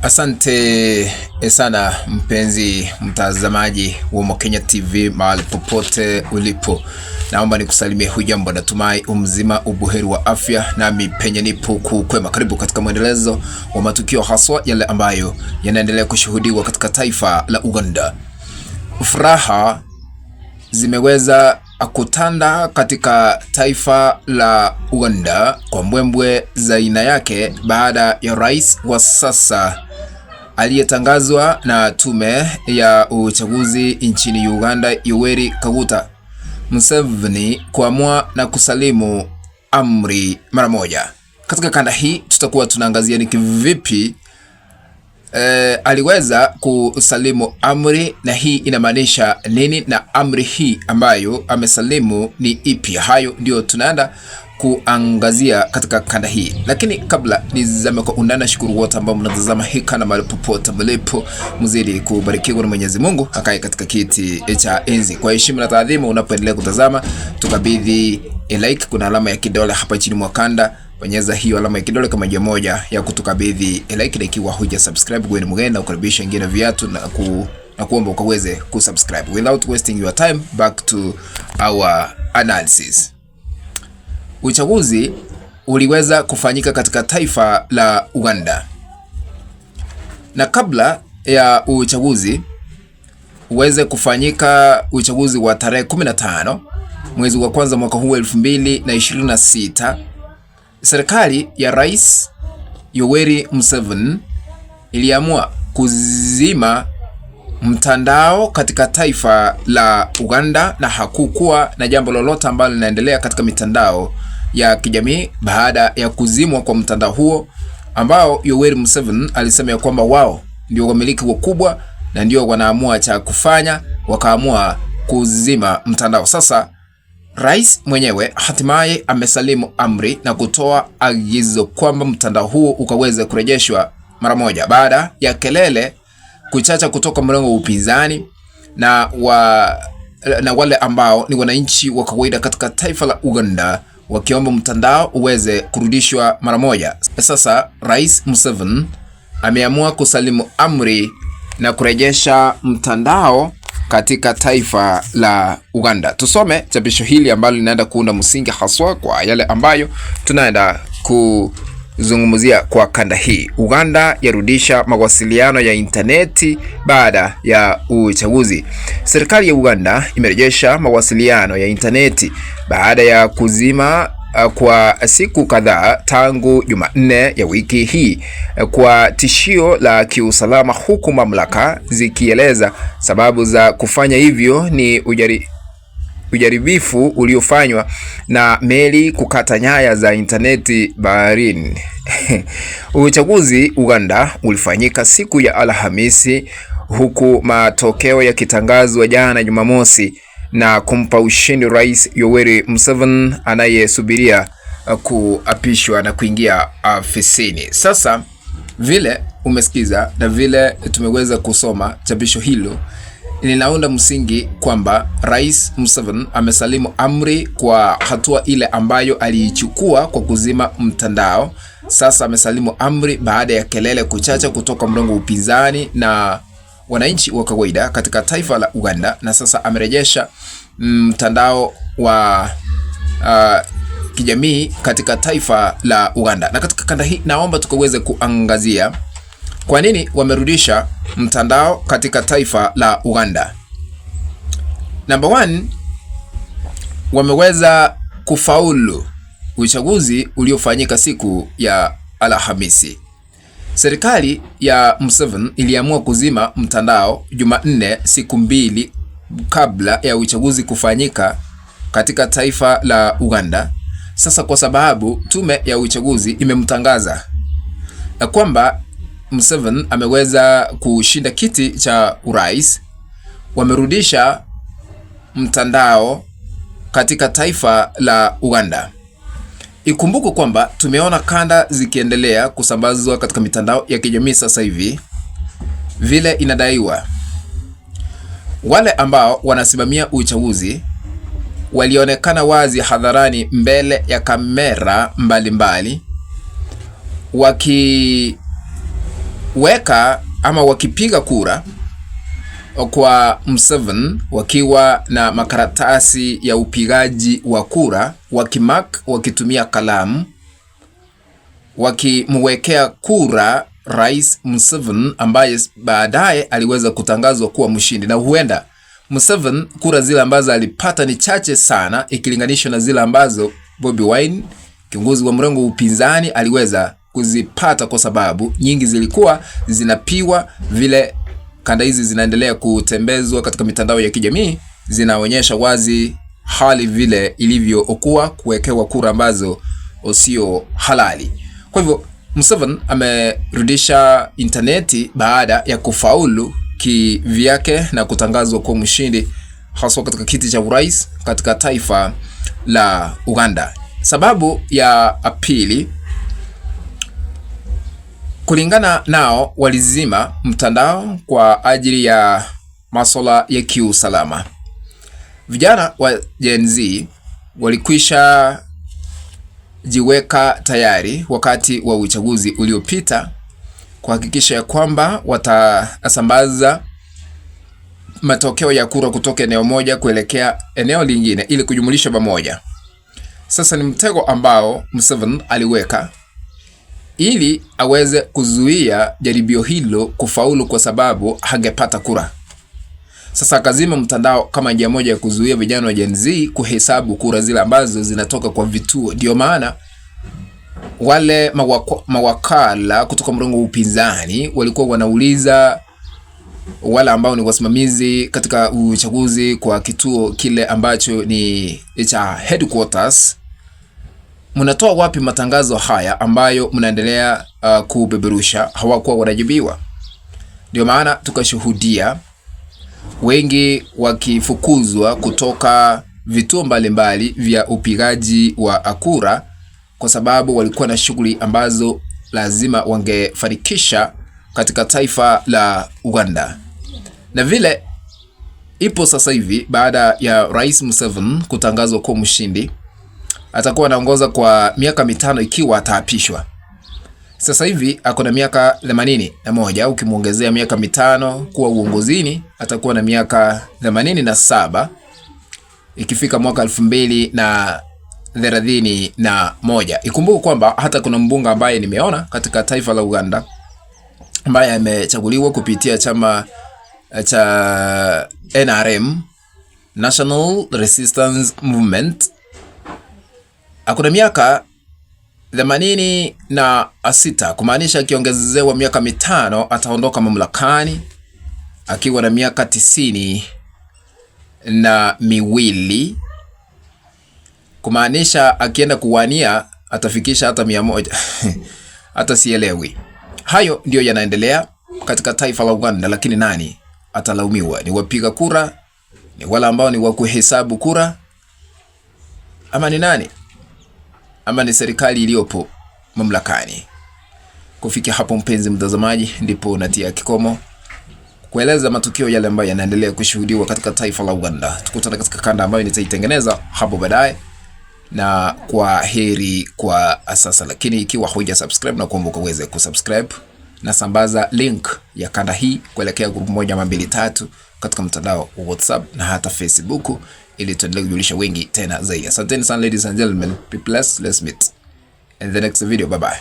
Asante sana mpenzi mtazamaji wa Mokenya TV mahali popote ulipo. Naomba nikusalimie, hujambo, natumai umzima ubuheri wa afya, nami penye nipo kukwema. Karibu katika mwendelezo wa matukio haswa yale ambayo yanaendelea kushuhudiwa katika taifa la Uganda. Furaha zimeweza kutanda katika taifa la Uganda kwa mbwembwe za aina yake baada ya rais wa sasa aliyetangazwa na tume ya uchaguzi nchini Uganda Yoweri Kaguta Museveni kuamua na kusalimu amri mara moja. Katika kanda hii tutakuwa tunaangazia ni kivipi aliweza kusalimu amri, na hii inamaanisha nini, na amri hii ambayo amesalimu ni ipi. Hayo ndio tunaenda kuangazia katika kanda hii, lakini kabla nizame kwa undani, shukuru wote ambao mnatazama hii kana mahali popote mlipo, mzidi kubarikiwa na Mwenyezi Mungu akae katika kiti cha enzi. Kwa heshima na taadhima, unapoendelea kutazama, tukabidhi like, kuna alama ya kidole hapa chini mwa kanda. Bonyeza hiyo alama ya kidole kama njia moja ya kutukabidhi like, na ikiwa huja subscribe kwa mgeni na ukaribisha wengine viatu na kuomba ukaweze kusubscribe. Without wasting your time, back to our analysis. Uchaguzi uliweza kufanyika katika taifa la Uganda, na kabla ya uchaguzi uweze kufanyika, uchaguzi wa tarehe 15 mwezi wa kwanza mwaka huu 2026, serikali ya Rais Yoweri Museveni iliamua kuzima mtandao katika taifa la Uganda, na hakukuwa na jambo lolote ambalo linaendelea katika mitandao ya kijamii baada ya kuzimwa kwa mtandao huo, ambao Yoweri Museveni alisema kwamba wao ndio wamiliki wakubwa na ndio wanaamua cha kufanya, wakaamua kuzima mtandao. Sasa rais mwenyewe hatimaye amesalimu amri na kutoa agizo kwamba mtandao huo ukaweze kurejeshwa mara moja, baada ya kelele kuchacha kutoka mrengo wa upinzani na wale ambao ni wananchi wa kawaida katika taifa la Uganda, wakiomba mtandao uweze kurudishwa mara moja. Sasa Rais Museveni ameamua kusalimu amri na kurejesha mtandao katika taifa la Uganda. Tusome chapisho hili ambalo linaenda kuunda msingi haswa kwa yale ambayo tunaenda kuzungumzia kwa kanda hii. Uganda yarudisha mawasiliano ya interneti baada ya uchaguzi. Serikali ya Uganda imerejesha mawasiliano ya interneti baada ya kuzima kwa siku kadhaa tangu Jumanne ya wiki hii kwa tishio la kiusalama, huku mamlaka zikieleza sababu za kufanya hivyo ni ujaribifu uliofanywa na meli kukata nyaya za interneti baharini. Uchaguzi Uganda ulifanyika siku ya Alhamisi, huku matokeo yakitangazwa jana Jumamosi na kumpa ushindi Rais Yoweri Museveni anayesubiria kuapishwa na kuingia afisini. Sasa vile umesikiza na vile tumeweza kusoma chapisho hilo, linaunda msingi kwamba Rais Museveni amesalimu amri kwa hatua ile ambayo aliichukua kwa kuzima mtandao. Sasa amesalimu amri baada ya kelele kuchacha kutoka mrengo wa upinzani na wananchi wa kawaida katika taifa la Uganda, na sasa amerejesha mtandao wa kijamii katika taifa la Uganda. Na katika kanda hii naomba tukaweze kuangazia kwa nini wamerudisha mtandao katika taifa la Uganda. Number 1, wameweza kufaulu uchaguzi uliofanyika siku ya Alhamisi. Serikali ya Museveni iliamua kuzima mtandao Jumanne, siku mbili kabla ya uchaguzi kufanyika katika taifa la Uganda. Sasa kwa sababu tume ya uchaguzi imemtangaza na kwamba Museveni ameweza kushinda kiti cha urais, wamerudisha mtandao katika taifa la Uganda. Ikumbuku kwamba tumeona kanda zikiendelea kusambazwa katika mitandao ya kijamii sasa hivi, vile inadaiwa wale ambao wanasimamia uchaguzi walionekana wazi hadharani mbele ya kamera mbalimbali wakiweka ama wakipiga kura kwa Museveni wakiwa na makaratasi ya upigaji wa kura, wakimark wakitumia kalamu, wakimwekea kura Rais Museveni ambaye baadaye aliweza kutangazwa kuwa mshindi. Na huenda Museveni kura zile ambazo alipata ni chache sana ikilinganishwa na zile ambazo Bobi Wine, kiongozi wa mrengo upinzani, aliweza kuzipata, kwa sababu nyingi zilikuwa zinapiwa. Vile kanda hizi zinaendelea kutembezwa katika mitandao ya kijamii, zinaonyesha wazi hali vile ilivyokuwa kuwekewa kura ambazo sio halali. Kwa hivyo Museveni amerudisha interneti baada ya kufaulu kivyake na kutangazwa kuwa mshindi haswa katika kiti cha urais katika taifa la Uganda. Sababu ya pili, kulingana nao, walizima mtandao kwa ajili ya masuala ya kiusalama. Vijana wa Gen Z walikwisha jiweka tayari wakati wa uchaguzi uliopita kuhakikisha ya kwamba watasambaza matokeo ya kura kutoka eneo moja kuelekea eneo lingine ili kujumulisha pamoja. Sasa ni mtego ambao Museveni aliweka ili aweze kuzuia jaribio hilo kufaulu, kwa sababu hangepata kura. Sasa akazima mtandao kama njia moja ya kuzuia vijana wa Gen Z kuhesabu kura zile ambazo zinatoka kwa vituo. Ndio maana wale mawakala kutoka mrengo wa upinzani walikuwa wanauliza wale ambao ni wasimamizi katika uchaguzi kwa kituo kile ambacho ni cha headquarters, mnatoa wapi matangazo haya ambayo mnaendelea kubeberusha? Hawakuwa wanajibiwa. Ndio maana tukashuhudia wengi wakifukuzwa kutoka vituo mbalimbali vya upigaji wa kura, kwa sababu walikuwa na shughuli ambazo lazima wangefanikisha katika taifa la Uganda. Na vile ipo sasa hivi, baada ya Rais Museveni kutangazwa kuwa mshindi, atakuwa anaongoza kwa miaka 5 ikiwa ataapishwa. Sasa hivi ako na miaka 81, ukimuongezea miaka 5 kuwa uongozini atakuwa na miaka 87 ikifika mwaka 2031. Ikumbuke kwamba hata kuna mbunge ambaye nimeona katika taifa la Uganda ambaye amechaguliwa kupitia chama cha NRM, National Resistance Movement, akuna miaka 86, kumaanisha akiongezewa miaka 5 ataondoka mamlakani akiwa na miaka 92, kumaanisha akienda kuwania atafikisha hata 100 hata sielewi. Hayo ndio yanaendelea katika taifa la Uganda, lakini nani atalaumiwa? Ni wapiga kura? Ni wale ambao ni wa kuhesabu kura? Ama ni nani? Ama ni serikali iliyopo mamlakani? Kufikia hapo, mpenzi mtazamaji, ndipo natia kikomo kueleza matukio yale ambayo yanaendelea kushuhudiwa katika taifa la Uganda. Tukutane katika kanda ambayo nitaitengeneza hapo baadaye, na kwa heri kwa sasa. Lakini ikiwa huja subscribe, na kuomba uweze kusubscribe na sambaza link ya kanda hii kuelekea group 1 ama 2 3 katika mtandao wa WhatsApp na hata Facebook, ili tuendelee kujulisha wengi tena zaidi. Asanteni sana ladies and gentlemen. Be blessed. Let's meet in the next video. Bye bye.